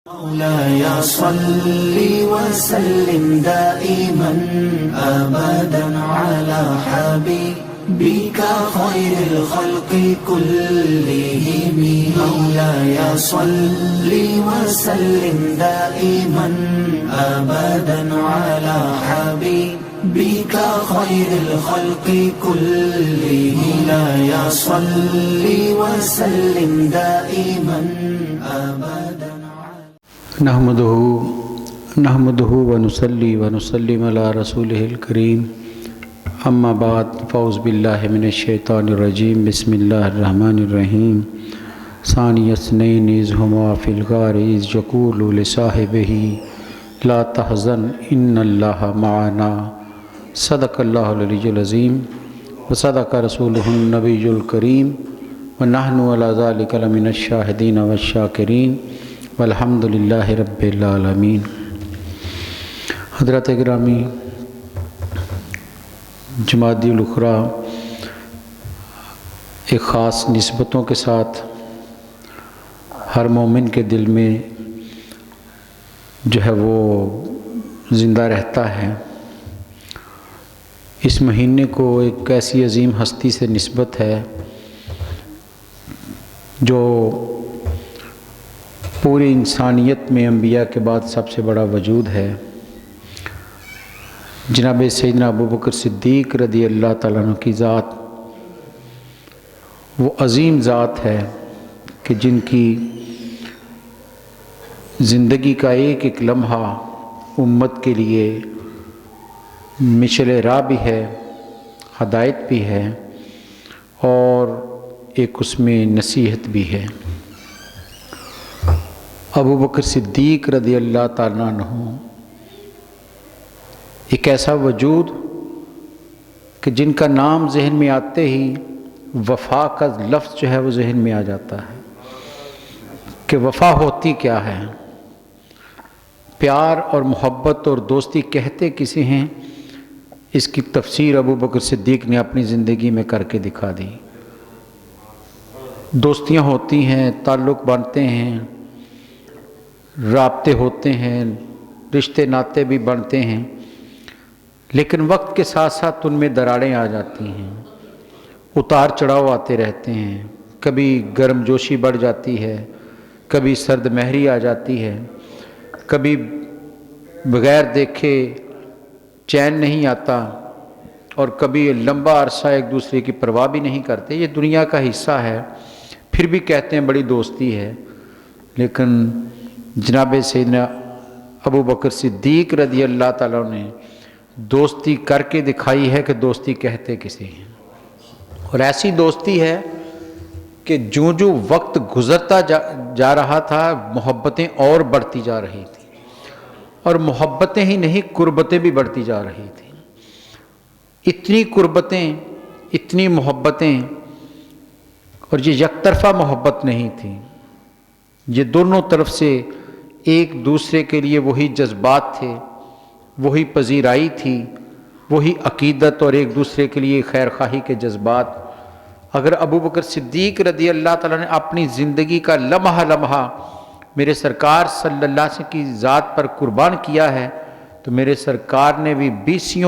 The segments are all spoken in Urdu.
مولاي صل وسلم دائما أبدا على حبيبك خير الخلق كلهم. مولاي صل وسلم دائما أبدا على حبيبك خير الخلق كلهم. مولاي صل وسلم دائما أبدا. نحمده ونصلي ونسلم على رسوله الكريم. اما بعد فاعوذ باللہ من الشیطان الرجیم. بسم اللہ الرحمن الرحیم. ثانی اثنین اذ ہما فی الغار اذ یقول لصاحبہ لا تحزن ان اللہ معنا. صدق اللہ العلی العظیم وصدق رسولہ النبی الکریم ونحن علی ذلک لمن الشاہدین والشاکرین والحمد للہ رب العالمین. حضرات گرامی، جمادی الاخری ایک خاص نسبتوں کے ساتھ ہر مومن کے دل میں جو ہے وہ زندہ رہتا ہے. اس مہینے کو ایک ایسی عظیم ہستی سے نسبت ہے جو پوری انسانیت میں انبیاء کے بعد سب سے بڑا وجود ہے. جناب سیدنا ابوبکر صدیق رضی اللہ تعالیٰ عنہ کی ذات وہ عظیم ذات ہے کہ جن کی زندگی کا ایک ایک لمحہ امت کے لیے مشعل راہ بھی ہے، ہدایت بھی ہے اور ایک اس میں نصیحت بھی ہے. ابوبکر صدیق رضی اللہ تعالیٰ عنہ ایک ایسا وجود کہ جن کا نام ذہن میں آتے ہی وفا کا لفظ جو ہے وہ ذہن میں آ جاتا ہے کہ وفا ہوتی کیا ہے. پیار اور محبت اور دوستی کہتے کسے ہیں، اس کی تفسیر ابوبکر صدیق نے اپنی زندگی میں کر کے دکھا دی. دوستیاں ہوتی ہیں، تعلق بنتے ہیں، رابطے ہوتے ہیں، رشتے ناتے بھی بنتے ہیں، لیکن وقت کے ساتھ ساتھ ان میں دراڑیں آ جاتی ہیں، اتار چڑھاؤ آتے رہتے ہیں. کبھی گرم جوشی بڑھ جاتی ہے، کبھی سرد مہری آ جاتی ہے، کبھی بغیر دیکھے چین نہیں آتا اور کبھی لمبا عرصہ ایک دوسرے کی پرواہ بھی نہیں کرتے. یہ دنیا کا حصہ ہے. پھر بھی کہتے ہیں بڑی دوستی ہے، لیکن جناب سیدنا ابوبکر صدیق رضی اللہ تعالیٰ نے دوستی کر کے دکھائی ہے کہ دوستی کہتے کسے ہیں. اور ایسی دوستی ہے کہ جو وقت گزرتا جا رہا تھا محبتیں اور بڑھتی جا رہی تھیں، اور محبتیں ہی نہیں قربتیں بھی بڑھتی جا رہی تھیں. اتنی قربتیں، اتنی محبتیں، اور یہ یک طرفہ محبت نہیں تھی، یہ دونوں طرف سے ایک دوسرے کے لیے وہی جذبات تھے، وہی پذیرائی تھی، وہی عقیدت اور ایک دوسرے کے لیے خیر خواہی کے جذبات. اگر ابوبکر صدیق رضی اللہ تعالیٰ نے اپنی زندگی کا لمحہ لمحہ میرے سرکار صلی اللہ علیہ وسلم کی ذات پر قربان کیا ہے تو میرے سرکار نے بھی 20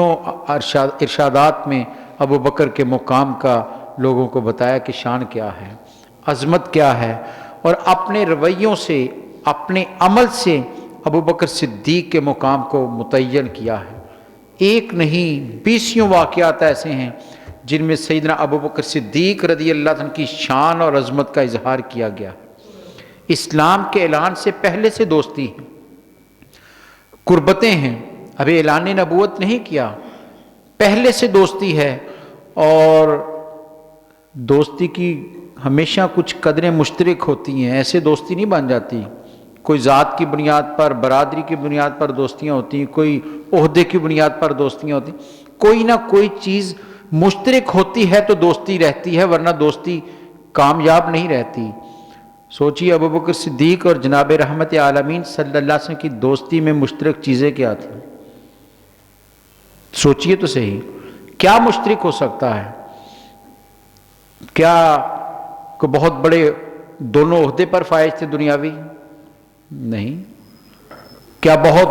ارشادات میں ابوبکر کے مقام کا لوگوں کو بتایا کہ شان کیا ہے، عظمت کیا ہے، اور اپنے رویوں سے، اپنے عمل سے ابوبکر صدیق کے مقام کو متعین کیا ہے. ایک نہیں 20 واقعات ایسے ہیں جن میں سیدنا ابوبکر صدیق رضی اللہ عنہ کی شان اور عظمت کا اظہار کیا گیا. اسلام کے اعلان سے پہلے سے دوستی ہے، قربتیں ہیں، ابھی اعلان نبوت نہیں کیا، پہلے سے دوستی ہے. اور دوستی کی ہمیشہ کچھ قدریں مشترک ہوتی ہیں، ایسے دوستی نہیں بن جاتی. کوئی ذات کی بنیاد پر، برادری کی بنیاد پر دوستیاں ہوتی ہیں، کوئی عہدے کی بنیاد پر دوستیاں ہوتی ہیں. کوئی نہ کوئی چیز مشترک ہوتی ہے تو دوستی رہتی ہے، ورنہ دوستی کامیاب نہیں رہتی. سوچیے ابوبکر صدیق اور جناب رحمت عالمین صلی اللہ علیہ وسلم کی دوستی میں مشترک چیزیں کیا تھیں؟ سوچیے تو صحیح، کیا مشترک ہو سکتا ہے؟ کیا کوئی بہت بڑے دونوں عہدے پر فائز تھے دنیاوی؟ نہیں. کیا بہت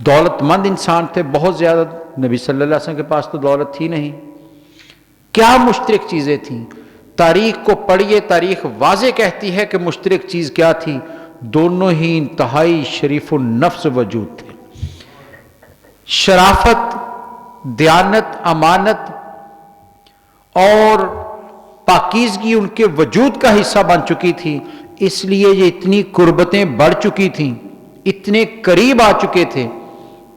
دولت مند انسان تھے؟ بہت زیادہ. نبی صلی اللہ علیہ وسلم کے پاس تو دولت تھی نہیں. کیا مشترک چیزیں تھیں؟ تاریخ کو پڑھیے، تاریخ واضح کہتی ہے کہ مشترک چیز کیا تھی. دونوں ہی انتہائی شریف النفس وجود تھے. شرافت، دیانت، امانت اور پاکیزگی ان کے وجود کا حصہ بن چکی تھی. اس لیے یہ اتنی قربتیں بڑھ چکی تھیں، اتنے قریب آ چکے تھے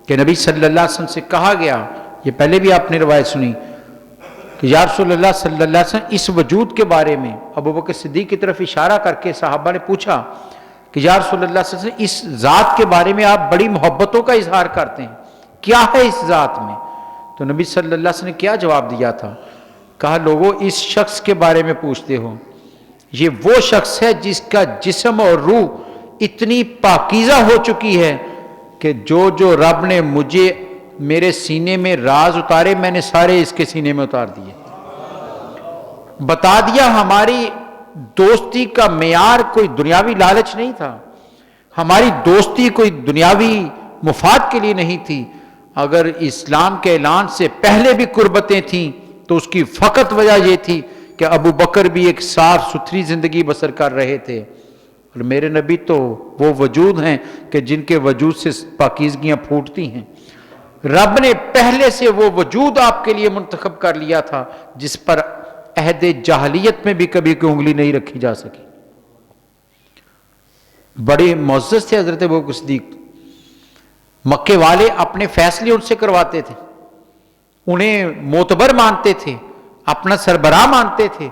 کہ نبی صلی اللہ علیہ وسلم سے کہا گیا، یہ پہلے بھی آپ نے روایت سنی، کہ یا رسول اللہ صلی اللہ علیہ وسلم اس وجود کے بارے میں ابو بکر صدیق کی طرف اشارہ کر کے صحابہ نے پوچھا کہ یا رسول اللہ صلی اللہ علیہ وسلم اس ذات کے بارے میں آپ بڑی محبتوں کا اظہار کرتے ہیں، کیا ہے اس ذات میں؟ تو نبی صلی اللہ علیہ وسلم نے کیا جواب دیا تھا؟ کہا لوگوں اس شخص کے بارے میں پوچھتے ہو، یہ وہ شخص ہے جس کا جسم اور روح اتنی پاکیزہ ہو چکی ہے کہ جو رب نے مجھے میرے سینے میں راز اتارے میں نے سارے اس کے سینے میں اتار دیے. بتا دیا ہماری دوستی کا معیار کوئی دنیاوی لالچ نہیں تھا، ہماری دوستی کوئی دنیاوی مفاد کے لیے نہیں تھی. اگر اسلام کے اعلان سے پہلے بھی قربتیں تھیں تو اس کی فقط وجہ یہ تھی کہ ابو بکر بھی ایک صاف ستھری زندگی بسر کر رہے تھے، اور میرے نبی تو وہ وجود ہیں کہ جن کے وجود سے پاکیزگیاں پھوٹتی ہیں. رب نے پہلے سے وہ وجود آپ کے لیے منتخب کر لیا تھا جس پر عہد جاہلیت میں بھی کبھی کوئی انگلی نہیں رکھی جا سکی. بڑے معزز تھے حضرت ابو بکر صدیق. مکے والے اپنے فیصلے ان سے کرواتے تھے، انہیں معتبر مانتے تھے، اپنا سربراہ مانتے تھے.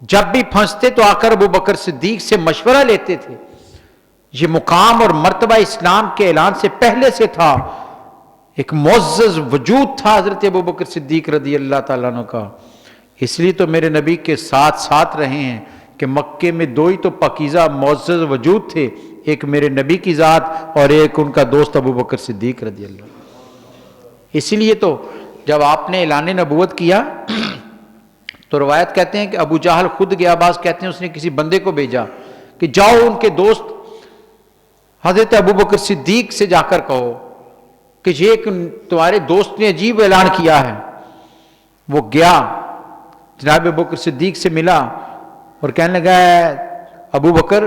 جب بھی پھنستے تو آ کر ابو بکر صدیق سے مشورہ لیتے تھے. یہ مقام اور مرتبہ اسلام کے اعلان سے پہلے سے تھا. ایک معزز وجود تھا حضرت ابو بکر صدیق رضی اللہ تعالیٰ عنہ کا. اس لیے تو میرے نبی کے ساتھ ساتھ رہے ہیں کہ مکے میں دو ہی تو پاکیزہ معزز وجود تھے، ایک میرے نبی کی ذات اور ایک ان کا دوست ابو بکر صدیق رضی اللہ. اسی لیے تو جب آپ نے اعلان نبوت کیا تو روایت کہتے ہیں کہ ابو جہل خود گیا، بعض کہتے ہیں اس نے کسی بندے کو بھیجا کہ جاؤ ان کے دوست حضرت ابو بکر صدیق سے جا کر کہو کہ یہ تمہارے دوست نے عجیب اعلان کیا ہے. وہ گیا، جناب ابو بکر صدیق سے ملا اور کہنے لگا ابو بکر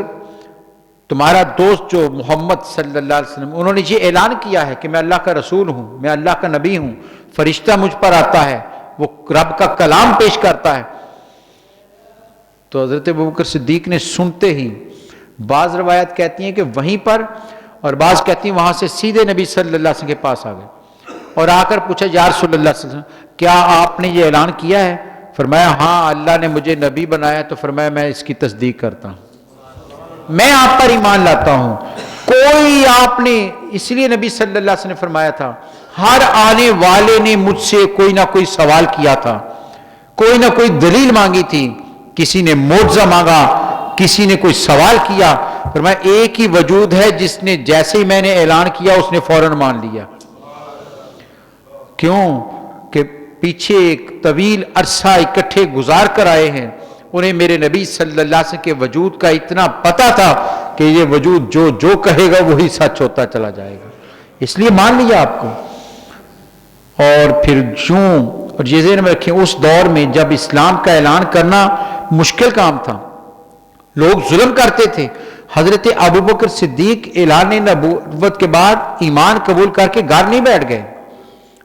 تمہارا دوست جو محمد صلی اللہ علیہ وسلم، انہوں نے یہ اعلان کیا ہے کہ میں اللہ کا رسول ہوں، میں اللہ کا نبی ہوں، فرشتہ مجھ پر آتا ہے، وہ رب کا کلام پیش کرتا ہے. تو حضرت ابو بکر صدیق نے سنتے ہی، بعض روایت کہتی ہیں کہ وہیں پر، اور بعض کہتی ہیں وہاں سے سیدھے نبی صلی اللہ علیہ وسلم کے پاس آ گئے اور آ کر پوچھا یا رسول اللہ صلی اللہ علیہ وسلم کیا آپ نے یہ اعلان کیا ہے؟ فرمایا ہاں اللہ نے مجھے نبی بنایا. تو فرمایا میں اس کی تصدیق کرتا ہوں، میں آپ پر ایمان لاتا ہوں. کوئی آپ نے، اس لیے نبی صلی اللہ علیہ وسلم نے فرمایا تھا ہر آنے والے نے مجھ سے کوئی نہ کوئی سوال کیا تھا، کوئی نہ کوئی دلیل مانگی تھی، کسی نے معجزہ مانگا، کسی نے کوئی سوال کیا. فرمایا ایک ہی وجود ہے جس نے جیسے ہی میں نے اعلان کیا اس نے فوراً مان لیا. کیوں کہ پیچھے ایک طویل عرصہ اکٹھے گزار کر آئے ہیں، انہیں میرے نبی صلی اللہ علیہ وسلم کے وجود کا اتنا پتہ تھا کہ یہ وجود جو کہے گا وہی سچ ہوتا چلا جائے گا، اس لیے مان لیا آپ کو. اور پھر اور یہ ذہن میں رکھیں اس دور میں جب اسلام کا اعلان کرنا مشکل کام تھا، لوگ ظلم کرتے تھے. حضرت ابو بکر صدیق اعلان نبوت کے بعد ایمان قبول کر کے گھر نہیں بیٹھ گئے،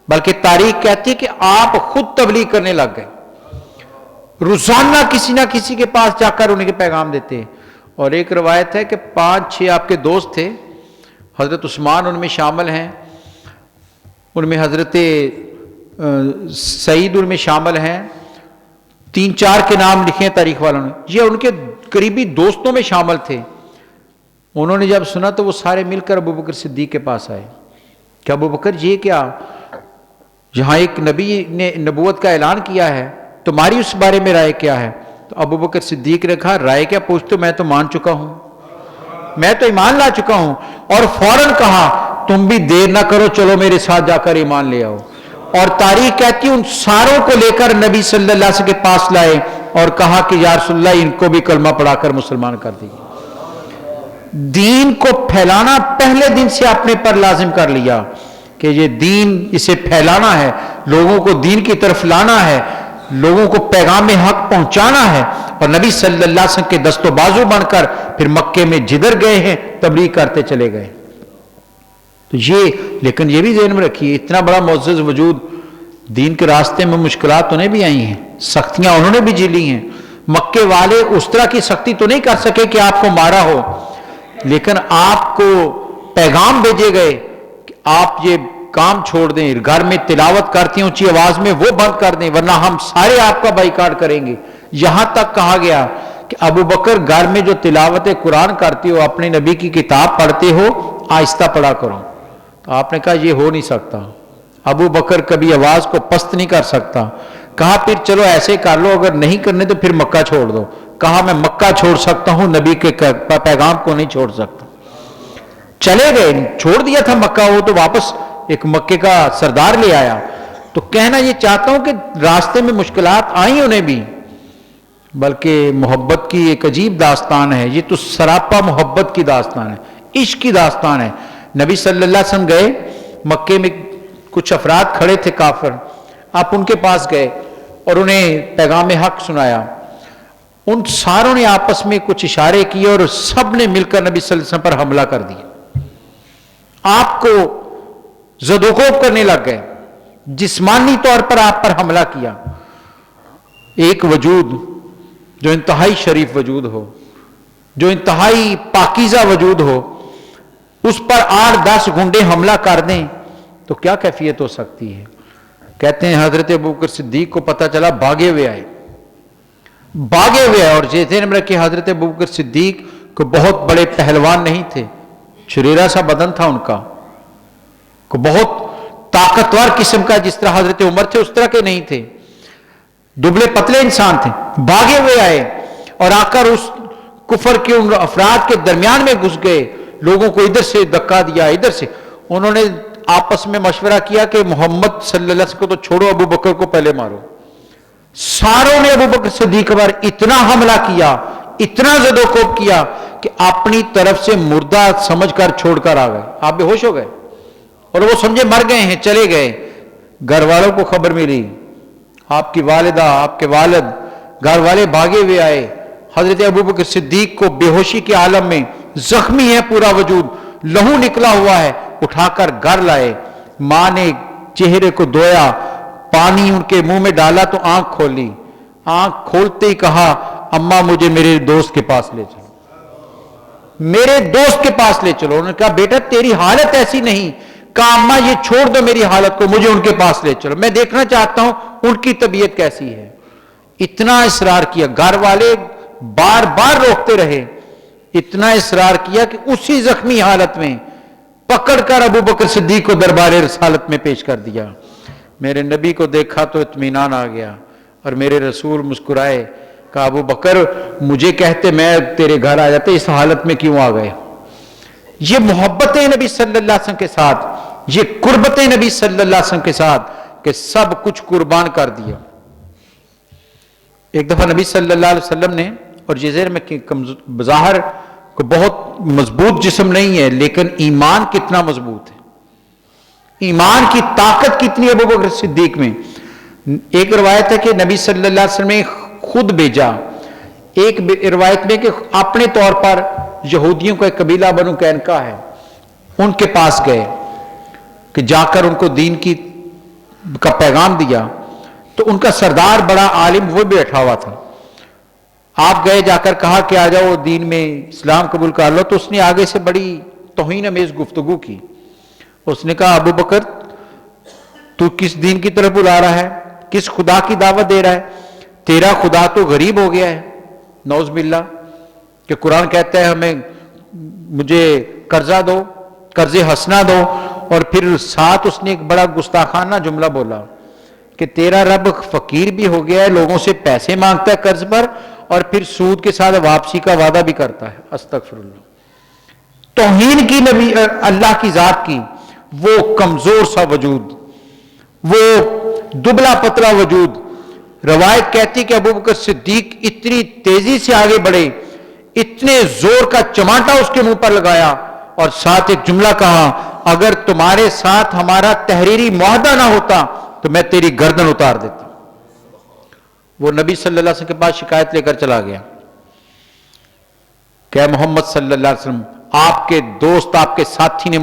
بلکہ تاریخ کہتی ہے کہ آپ خود تبلیغ کرنے لگ گئے. روزانہ کسی نہ کسی کے پاس جا کر انہیں کے پیغام دیتے. اور ایک روایت ہے کہ 5-6 آپ کے دوست تھے، حضرت عثمان ان میں شامل ہیں، ان میں حضرت سعید ان میں شامل ہیں، 3-4 کے نام لکھے ہیں تاریخ والوں نے، یہ ان کے قریبی دوستوں میں شامل تھے. انہوں نے جب سنا تو وہ سارے مل کر ابو بکر صدیق کے پاس آئے کہ ابو بکر یہ کیا، جہاں ایک نبی نے نبوت کا اعلان کیا ہے، تمہاری اس بارے میں رائے کیا ہے؟ تو ابو بکر صدیق نے کہا رائے کیا پوچھتے، میں تو مان چکا ہوں، میں تو ایمان لا چکا ہوں. اور فوراً کہا تم بھی دیر نہ کرو، چلو میرے ساتھ جا کر ایمان لے آؤ. اور تاریخ کہتی ان ساروں کو لے کر نبی صلی اللہ علیہ وسلم کے پاس لائے اور کہا کہ یا رسول اللہ ان کو بھی کلمہ پڑھا کر مسلمان کر دیجیے. دین کو پھیلانا پہلے دن سے اپنے پر لازم کر لیا کہ یہ دین اسے پھیلانا ہے، لوگوں کو دین کی طرف لانا ہے، لوگوں کو پیغام حق پہنچانا ہے. اور نبی صلی اللہ علیہ وسلم کے دست و بازو بن کر پھر مکے میں جدھر گئے ہیں تبلیغ کرتے چلے گئے. تو لیکن یہ بھی ذہن میں رکھیے، اتنا بڑا معزز وجود، دین کے راستے میں مشکلات انہیں بھی آئی ہیں، سختیاں انہوں نے بھی جھیلی ہیں. مکے والے اس طرح کی سختی تو نہیں کر سکے کہ آپ کو مارا ہو، لیکن آپ کو پیغام بھیجے گئے کہ آپ یہ کام چھوڑ دیں، گھر میں تلاوت کرتی اونچی آواز میں وہ بند کر دیں ورنہ ہم سارے آپ کا بائیکاٹ کریں گے. یہاں تک کہا گیا کہ ابو بکر گھر میں جو تلاوت قرآن کرتے ہو، اپنے نبی کی کتاب پڑھتے ہو، آہستہ پڑھا کرو. تو آپ نے کہا یہ ہو نہیں سکتا، ابو بکر کبھی آواز کو پست نہیں کر سکتا. کہا پھر چلو ایسے کر لو، اگر نہیں کرنے تو پھر مکہ چھوڑ دو. کہا میں مکہ چھوڑ سکتا ہوں، نبی کے پیغام کو نہیں چھوڑ سکتا. چلے گئے، چھوڑ دیا تھا مکہ، وہ تو واپس ایک مکے کا سردار لے آیا. تو کہنا یہ چاہتا ہوں کہ راستے میں مشکلات آئیں انہیں بھی، بلکہ محبت کی ایک عجیب داستان ہے. یہ تو سراپا محبت کی داستان ہے، عشق کی داستان ہے. نبی صلی اللہ علیہ وسلم گئے مکے میں، کچھ افراد کھڑے تھے کافر، آپ ان کے پاس گئے اور انہیں پیغام حق سنایا. ان ساروں نے آپس میں کچھ اشارے کیے اور سب نے مل کر نبی صلی اللہ علیہ وسلم پر حملہ کر دیا، آپ کو زدوکوب کرنے لگ گئے، جسمانی طور پر آپ پر حملہ کیا. ایک وجود جو انتہائی شریف وجود ہو، جو انتہائی پاکیزہ وجود ہو، اس پر 8-10 گنڈے حملہ کر دیں تو کیا کیفیت ہو سکتی ہے. کہتے ہیں حضرت ابوبکر صدیق کو پتہ چلا، بھاگے ہوئے آئے. اور جیسے میں رکھے حضرت ابوبکر صدیق کو بہت بڑے پہلوان نہیں تھے، شریرا سا بدن تھا ان کا، کو بہت طاقتور قسم کا، جس طرح حضرت عمر تھے اس طرح کے نہیں تھے، دبلے پتلے انسان تھے. بھاگے ہوئے آئے اور آ کر اس کفر کے ان افراد کے درمیان میں گھس گئے، لوگوں کو ادھر سے دھکا دیا، ادھر سے. انہوں نے آپس میں مشورہ کیا کہ محمد صلی اللہ علیہ وسلم کو تو چھوڑو، ابو بکر کو پہلے مارو. ساروں نے ابو بکر صدیق پر اتنا حملہ کیا، اتنا زدوکوب کیا کہ اپنی طرف سے مردہ سمجھ کر چھوڑ کر آ گئے. آپ بے ہوش ہو گئے اور وہ سمجھے مر گئے ہیں، چلے گئے. گھر والوں کو خبر ملی، آپ کی والدہ، آپ کے والد، گھر والے بھاگے ہوئے آئے. حضرت ابوبکر صدیق کو بے ہوشی کے عالم میں، زخمی ہے پورا وجود، لہو نکلا ہوا ہے، اٹھا کر گھر لائے. ماں نے چہرے کو دھویا، پانی ان کے منہ میں ڈالا تو آنکھ کھولی. آنکھ کھولتے ہی کہا، اماں مجھے میرے دوست کے پاس لے چلو، میرے دوست کے پاس لے چلو. انہوں نے کہا بیٹا تیری حالت ایسی نہیں. کہا اماں یہ چھوڑ دو میری حالت کو، مجھے ان کے پاس لے چلو، میں دیکھنا چاہتا ہوں ان کی طبیعت کیسی ہے. اتنا اصرار کیا، گھر والے بار بار روکتے رہے، اتنا اصرار کیا کہ اسی زخمی حالت میں پکڑ کر ابو بکر صدیق کو دربار رسالت میں پیش کر دیا. میرے نبی کو دیکھا تو اطمینان آ گیا اور میرے رسول مسکرائے. کہا ابو بکر مجھے کہتے میں تیرے گھر آ جاتے، اس حالت میں کیوں آ گئے. یہ محبتیں نبی صلی اللہ علیہ وسلم کے ساتھ، یہ قربتیں نبی صلی اللہ علیہ وسلم کے ساتھ کہ سب کچھ قربان کر دیا. ایک دفعہ نبی صلی اللہ علیہ وسلم نے، اور جزیر میں بظاہر کو بہت مضبوط جسم نہیں ہے لیکن ایمان کتنا مضبوط ہے، ایمان کی طاقت کتنی ہے ابو بکر صدیق میں. ایک روایت ہے کہ نبی صلی اللہ علیہ وسلم نے خود بھیجا، ایک روایت میں کہ اپنے طور پر یہودیوں کا ایک قبیلہ بنو قینقاع ہے، ان کے پاس گئے کہ جا کر ان کو دین کا پیغام دیا. تو ان کا سردار بڑا عالم وہ بھی بیٹھا ہوا تھا. آپ گئے، جا کر کہا کہ آ جاؤ دین میں اسلام قبول کر لو. تو اس نے آگے سے بڑی توہین امیز گفتگو کی. اس نے کہا ابو بکر تو کس دین کی طرف بلا رہا ہے، کس خدا کی دعوت دے رہا ہے؟ تیرا خدا تو غریب ہو گیا ہے، نعوذ باللہ، کہ قرآن کہتا ہے ہمیں مجھے قرضہ دو، قرض حسنہ دو. اور پھر ساتھ اس نے ایک بڑا گستاخانہ جملہ بولا کہ تیرا رب فقیر بھی ہو گیا ہے، لوگوں سے پیسے مانگتا ہے قرض پر، اور پھر سود کے ساتھ واپسی کا وعدہ بھی کرتا ہے. استغفر اللہ. توہین کی نبی اللہ کی ذات کی، وہ کمزور سا وجود، وہ دبلا پتلا وجود. روایت کہتی کہ ابوبکر صدیق اتنی تیزی سے آگے بڑھے، اتنے زور کا چماٹا اس کے منہ پر لگایا اور ساتھ ایک جملہ کہا، اگر تمہارے ساتھ ہمارا تحریری معاہدہ نہ ہوتا تو میں تیری گردن اتار دیتا۔ وہ نبی صلی اللہ علیہ وسلم کے پاس شکایت لے کر چلا گیا کہ محمد صلی اللہ علیہ وسلم، آپ کے دوست، آپ کے ساتھی نے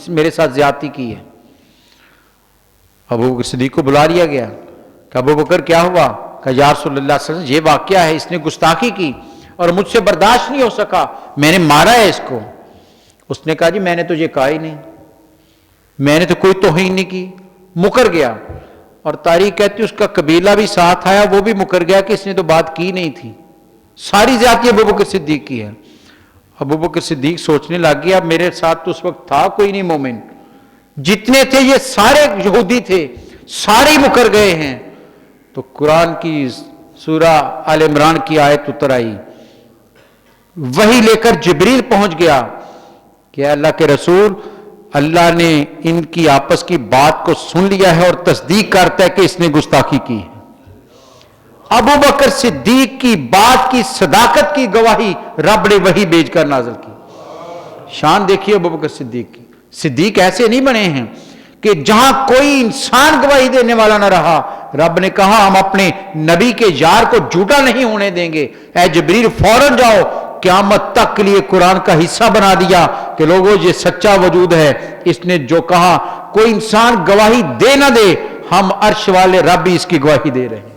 میرے ساتھ زیادتی کی ہے۔ ابو بکر صدیق کو بلا لیا گیا کہ ابو بکر کیا ہوا؟ کہ یا رسول اللہ صلی اللہ علیہ وسلم، یہ واقعہ ہے، اس نے گستاخی کی اور مجھ سے برداشت نہیں ہو سکا، میں نے مارا ہے اس کو۔ اس نے کہا جی میں نے تو یہ کہا ہی نہیں، میں نے تو کوئی توہین نہیں کی، مکر گیا۔ اور تاریخ کہتی ہے اس کا قبیلہ بھی ساتھ آیا، وہ بھی مکر گیا کہ اس نے تو بات کی نہیں تھی، ساری زیادتی ابو بکر صدیق کی ہے۔ ابو بکر صدیق سوچنے لگ گیا میرے ساتھ تو اس وقت تھا کوئی نہیں مومن، جتنے تھے یہ سارے یہودی تھے، سارے ہی مکر گئے ہیں۔ تو قرآن کی سورہ آل عمران کی آیت اتر آئی، وہی لے کر جبریل پہنچ گیا کہ اللہ کے رسول، اللہ نے ان کی آپس کی بات کو سن لیا ہے اور تصدیق کرتا ہے کہ اس نے گستاخی کی ہے۔ ابو بکر صدیق کی بات کی صداقت کی گواہی رب نے وہی بھیج کر نازل کی۔ شان دیکھیے ابو بکر صدیق کی۔ صدیق ایسے نہیں بنے ہیں کہ جہاں کوئی انسان گواہی دینے والا نہ رہا، رب نے کہا ہم اپنے نبی کے یار کو جھوٹا نہیں ہونے دیں گے، اے جبریل فوراً جاؤ، قیامت تک کے لیے قرآن کا حصہ بنا دیا کہ لوگوں یہ سچا وجود ہے، اس نے جو کہا کوئی انسان گواہی دے نہ دے، ہم عرش والے رب بھی اس کی گواہی دے رہے ہیں۔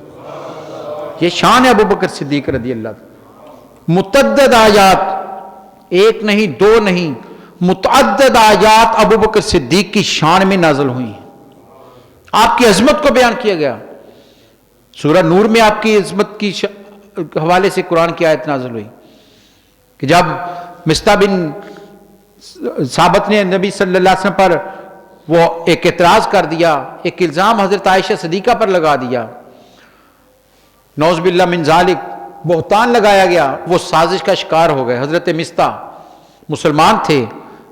یہ شان ہے ابو بکر صدیق رضی اللہ عنہ۔ متعدد آیات، ایک نہیں دو نہیں، متعدد آیات ابو بکر صدیق کی شان میں نازل ہوئی ہیں، آپ کی عظمت کو بیان کیا گیا۔ سورہ نور میں آپ کی عظمت کی حوالے سے قرآن کی آیت نازل ہوئی کہ جب مصطح بن ثابت نے نبی صلی اللہ علیہ وسلم پر وہ ایک اعتراض کر دیا، ایک الزام حضرت عائشہ صدیقہ پر لگا دیا، نعوذ باللہ من ذالک، بہتان لگایا گیا، وہ سازش کا شکار ہو گئے۔ حضرت مصطح مسلمان تھے،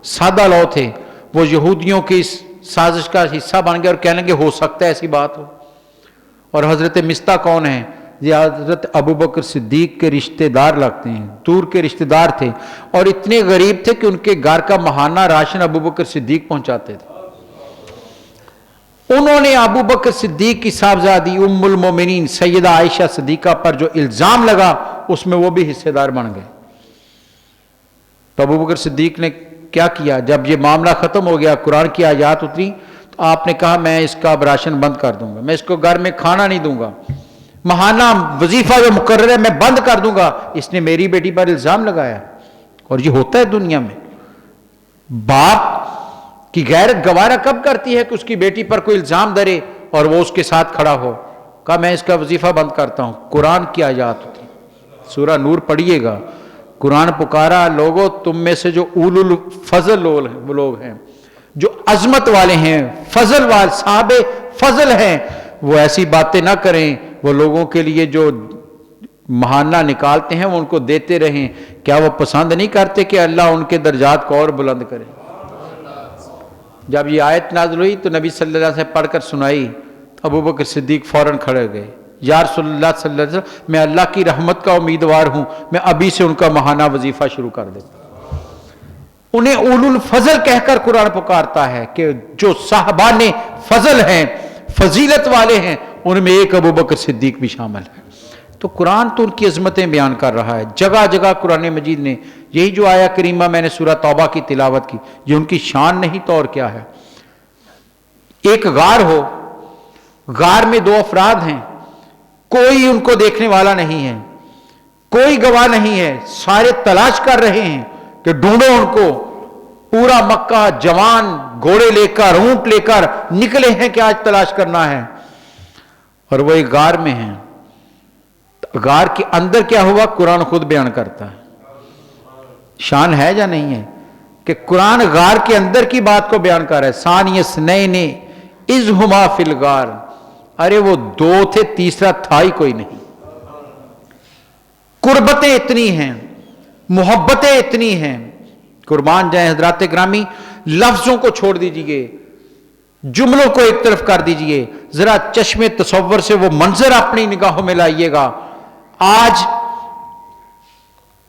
سادہ لو تھے، وہ یہودیوں کی اس سازش کا حصہ بن گئے اور کہنے لگے ہو سکتا ہے ایسی بات ہو۔ اور حضرت مصطح کون ہیں؟ یہ حضرت ابو بکر صدیق کے رشتہ دار لگتے ہیں، دور کے رشتہ دار تھے اور اتنے غریب تھے کہ ان کے گھر کا ماہانہ راشن ابو بکر صدیق پہنچاتے تھے۔ انہوں نے ابو بکر صدیق کی صاحبزادی ام المومنین سیدہ عائشہ صدیقہ پر جو الزام لگا اس میں وہ بھی حصے دار بن گئے۔ تو ابو بکر صدیق نے کیا کیا؟ جب یہ معاملہ ختم ہو گیا، قرآن کی آیات اتری، تو آپ نے کہا میں اس کا راشن بند کر دوں گا، میں اس کو گھر میں کھانا نہیں دوں گا، ماہانہ وظیفہ جو مقرر ہے میں بند کر دوں گا، اس نے میری بیٹی پر الزام لگایا۔ اور یہ ہوتا ہے دنیا میں، باپ کی غیرت گوارا کب کرتی ہے کہ اس کی بیٹی پر کوئی الزام دھرے اور وہ اس کے ساتھ کھڑا ہو۔ کہا میں اس کا وظیفہ بند کرتا ہوں۔ قرآن کی آیات ہوتی، سورہ نور پڑھیے گا، قرآن پکارا لوگوں تم میں سے جو اولو الفضل لوگ ہیں، جو عظمت والے ہیں، فضل والے صاحب فضل ہیں، وہ ایسی باتیں نہ کریں، وہ لوگوں کے لیے جو مہانہ نکالتے ہیں وہ ان کو دیتے رہیں۔ کیا وہ پسند نہیں کرتے کہ اللہ ان کے درجات کو اور بلند کرے؟ جب یہ آیت نازل ہوئی تو نبی صلی اللہ علیہ وسلم پڑھ کر سنائی، ابو بکر صدیق فوراً کھڑے گئے، یا رسول اللہ صلی اللہ علیہ وسلم میں اللہ کی رحمت کا امیدوار ہوں، میں ابھی سے ان کا ماہانہ وظیفہ شروع کر دیتا ہوں۔ انہیں اولو الفضل کہہ کر قرآن پکارتا ہے کہ جو صاحبان فضل ہیں، فضیلت والے ہیں، ان میں ایک ابو بکر صدیق بھی شامل ہے۔ تو قرآن تو ان کی عظمتیں بیان کر رہا ہے، جگہ جگہ قرآن مجید نے یہی جو آیا کریمہ میں نے سورہ توبہ کی تلاوت کی، یہ ان کی شان نہیں تو اور کیا ہے۔ ایک غار ہو، غار میں دو افراد ہیں، کوئی ان کو دیکھنے والا نہیں ہے، کوئی گواہ نہیں ہے، سارے تلاش کر رہے ہیں کہ ڈھونڈو ان کو، پورا مکہ جوان گھوڑے لے کر اونٹ لے کر نکلے ہیں کہ آج تلاش کرنا ہے، اور وہ ایک غار میں ہیں۔ غار کے اندر کیا ہوا قرآن خود بیان کرتا ہے۔ شان ہے یا نہیں ہے کہ قرآن غار کے اندر کی بات کو بیان کر رہا ہے۔ ثانی اثنین اذ ہما فی الغار، ارے وہ دو تھے، تیسرا تھا ہی کوئی نہیں۔ قربتیں اتنی ہیں، محبتیں اتنی ہیں، قربان جائیں حضرات گرامی، لفظوں کو چھوڑ دیجئے، جملوں کو ایک طرف کر دیجئے، ذرا چشم تصور سے وہ منظر اپنی نگاہوں میں لائیے گا۔ آج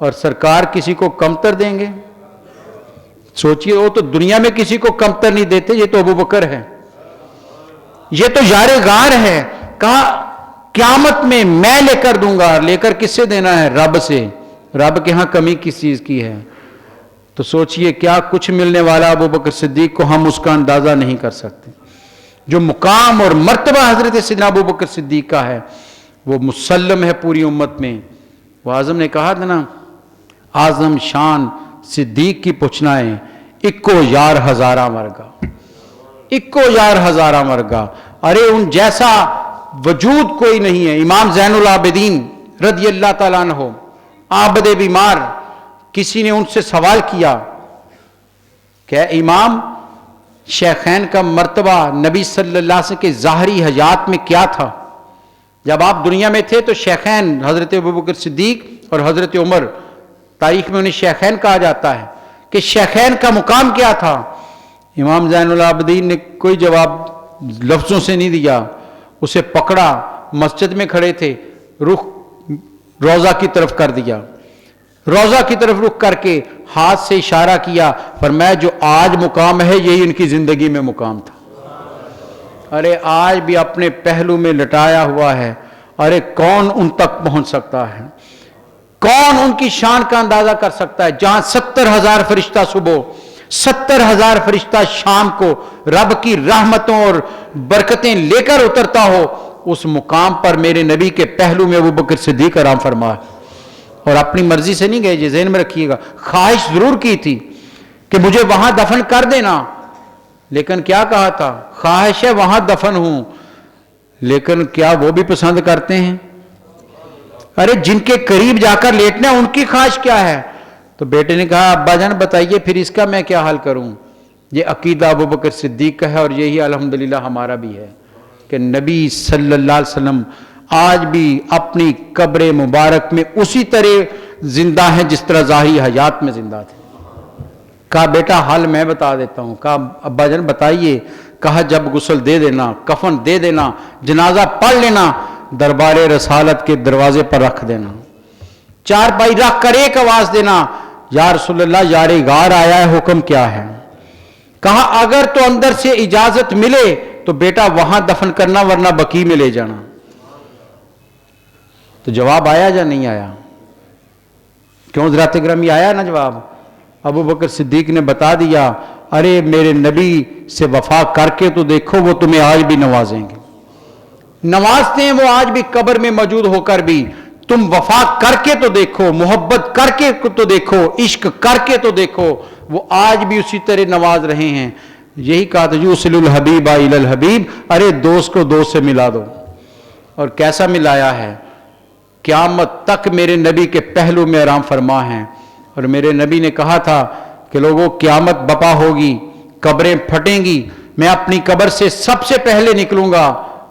اور سرکار کسی کو کمتر دیں گے؟ سوچئے، وہ تو دنیا میں کسی کو کمتر نہیں دیتے، یہ تو ابو بکر ہے، یہ تو یار غار ہے. کہا قیامت میں میں لے کر دوں گا. لے کر کس سے دینا ہے؟ رب سے. رب کے ہاں کمی کس چیز کی ہے؟ تو سوچئے کیا کچھ ملنے والا ابو بکر صدیق کو، ہم اس کا اندازہ نہیں کر سکتے. جو مقام اور مرتبہ حضرت سیدنا ابو بکر صدیق کا ہے وہ مسلم ہے پوری امت میں. وہ اعظم نے کہا تھا نا، اعظم شان صدیق کی پوچھنائیں، اکو یار ہزارہ مرگا، اکو یار ہزارہ مرگا. ارے ان جیسا وجود کوئی نہیں ہے. امام زین العابدین رضی اللہ تعالیٰ عنہ، عابد بیمار، کسی نے ان سے سوال کیا کہ امام، شیخین کا مرتبہ نبی صلی اللہ علیہ وسلم کے ظاہری حیات میں کیا تھا؟ جب آپ دنیا میں تھے تو شیخین حضرت ابوبکر صدیق اور حضرت عمر، تاریخ میں انہیں شیخین کہا جاتا ہے، کہ شیخین کا مقام کیا تھا؟ امام زین العابدین نے کوئی جواب لفظوں سے نہیں دیا. اسے پکڑا، مسجد میں کھڑے تھے، رخ روضہ کی طرف کر دیا، روضہ کی طرف رخ کر کے ہاتھ سے اشارہ کیا، فرمایا جو آج مقام ہے یہی ان کی زندگی میں مقام تھا. ارے آج بھی اپنے پہلو میں لٹایا ہوا ہے. ارے کون ان تک پہنچ سکتا ہے؟ کون ان کی شان کا اندازہ کر سکتا ہے؟ جہاں 70,000 فرشتہ صبح، 70,000 فرشتہ شام کو رب کی رحمتوں اور برکتیں لے کر اترتا ہو، اس مقام پر میرے نبی کے پہلو میں ابو بکر صدیق آرام فرما. اور اپنی مرضی سے نہیں گئے، یہ ذہن میں رکھیے گا. خواہش ضرور کی تھی کہ مجھے وہاں دفن کر دینا، لیکن کیا کہا تھا؟ خواہش ہے وہاں دفن ہوں، لیکن کیا وہ بھی پسند کرتے ہیں؟ ارے جن کے قریب جا کر لیٹنا ان کی خواہش کیا ہے؟ تو بیٹے نے کہا ابا جان بتائیے پھر اس کا میں کیا حل کروں؟ یہ عقیدہ ابو بکر صدیق کا ہے، اور یہی الحمدللہ ہمارا بھی ہے کہ نبی صلی اللہ علیہ وسلم آج بھی اپنی قبر مبارک میں اسی طرح زندہ ہیں جس طرح ظاہری حیات میں زندہ تھے. کہا بیٹا حل میں بتا دیتا ہوں. کہا ابا جان بتائیے. کہا جب غسل دے دینا، کفن دے دینا، جنازہ پڑھ لینا، دربار رسالت کے دروازے پر رکھ دینا، چار پائی رکھ کر ایک آواز دینا، یا رسول اللہ یار غار آیا ہے، حکم کیا ہے؟ کہا اگر تو اندر سے اجازت ملے تو بیٹا وہاں دفن کرنا، ورنہ بقیع میں لے جانا. تو جواب آیا یا نہیں آیا؟ کیوں حضرات گرامی آیا نا جواب. ابو بکر صدیق نے بتا دیا، ارے میرے نبی سے وفا کر کے تو دیکھو، وہ تمہیں آج بھی نوازیں گے، نوازتے ہیں وہ آج بھی قبر میں موجود ہو کر بھی. تم وفا کر کے تو دیکھو، محبت کر کے تو دیکھو، عشق کر کے تو دیکھو، وہ آج بھی اسی طرح نواز رہے ہیں. یہی کہا تھا یوصل الحبیب الی الحبیب، ارے دوست کو دوست سے ملا دو. اور کیسا ملایا ہے؟ قیامت تک میرے نبی کے پہلو میں آرام فرما ہیں. اور میرے نبی نے کہا تھا کہ لوگوں قیامت بپا ہوگی، قبریں پھٹیں گی، میں اپنی قبر سے سب سے پہلے نکلوں گا.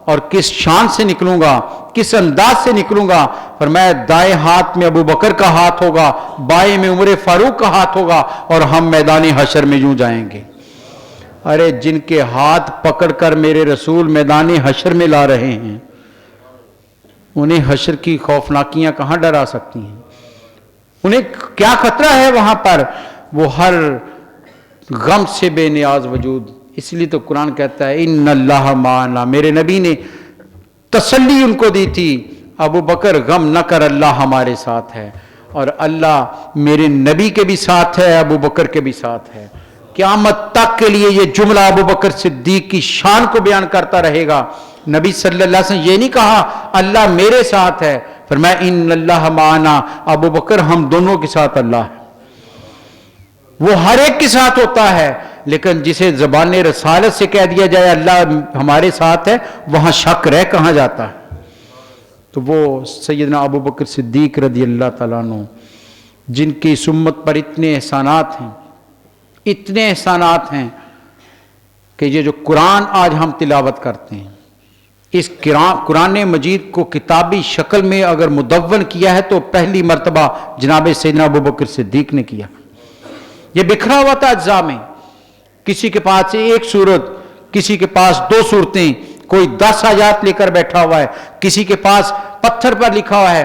اور کس شان سے نکلوں گا، کس انداز سے نکلوں گا؟ فرمایا دائیں ہاتھ میں ابو بکر کا ہاتھ ہوگا، بائیں میں عمر فاروق کا ہاتھ ہوگا، اور ہم میدان حشر میں یوں جائیں گے. ارے جن کے ہاتھ پکڑ کر میرے رسول میدان حشر میں لا رہے ہیں، انہیں حشر کی خوفناکیاں کہاں ڈرا سکتی ہیں؟ انہیں کیا خطرہ ہے وہاں پر؟ وہ ہر غم سے بے نیاز وجود. اس لیے تو قرآن کہتا ہے ان اللہ معنا. میرے نبی نے تسلی ان کو دی تھی، ابو بکر غم نہ کر، اللہ ہمارے ساتھ ہے. اور اللہ میرے نبی کے بھی ساتھ ہے، ابو بکر کے بھی ساتھ ہے. قیامت تک کے لیے یہ جملہ ابو بکر صدیق کی شان کو بیان کرتا رہے گا. نبی صلی اللہ علیہ وسلم یہ نہیں کہا اللہ میرے ساتھ ہے، فرمایا ان اللہ معنا، ابو بکر ہم دونوں کے ساتھ اللہ ہے. وہ ہر ایک کے ساتھ ہوتا ہے، لیکن جسے زبان رسالت سے کہہ دیا جائے اللہ ہمارے ساتھ ہے، وہاں شک رہ کہاں جاتا ہے؟ تو وہ سیدنا ابو بکر صدیق رضی اللہ تعالیٰ عنہ، جن کی اس امت پر اتنے احسانات ہیں، اتنے احسانات ہیں کہ یہ جو قرآن آج ہم تلاوت کرتے ہیں، اس قرآن مجید کو کتابی شکل میں اگر مدون کیا ہے تو پہلی مرتبہ جناب سیدنا ابو بکر صدیق نے کیا. یہ بکھرا ہوا تھا اجزاء میں، کسی کے پاس ایک سورت، کسی کے پاس 2 سورتیں، کوئی 10 آیات لے کر بیٹھا ہوا ہے، کسی کے پاس پتھر پر لکھا ہوا ہے،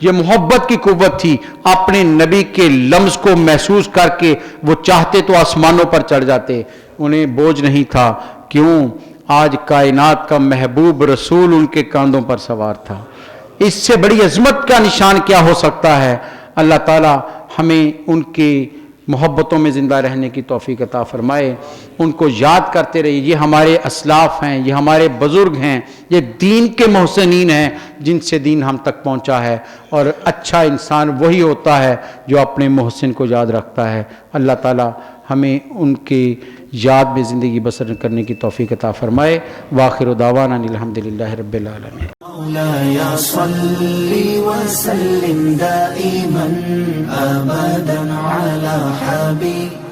یہ محبت کی قوت تھی. اپنے نبی کے لمس کو محسوس کر کے وہ چاہتے تو آسمانوں پر چڑھ جاتے, انہیں بوجھ نہیں تھا. کیوں؟ آج کائنات کا محبوب رسول ان کے کاندھوں پر سوار تھا. اس سے بڑی عظمت کا نشان کیا ہو سکتا ہے؟ اللہ تعالی ہمیں ان کی محبتوں میں زندہ رہنے کی توفیق عطا فرمائے. ان کو یاد کرتے رہیے. یہ ہمارے اسلاف ہیں, یہ ہمارے بزرگ ہیں, یہ دین کے محسنین ہیں جن سے دین ہم تک پہنچا ہے. اور اچھا انسان وہی ہوتا ہے جو اپنے محسن کو یاد رکھتا ہے. اللہ تعالی ہمیں ان کی یاد میں زندگی بسر کرنے کی توفیق عطا فرمائے. وآخر دعوانا الحمدللہ رب العالمین. مولاي صل وسلم دائما أبدا على حبيبك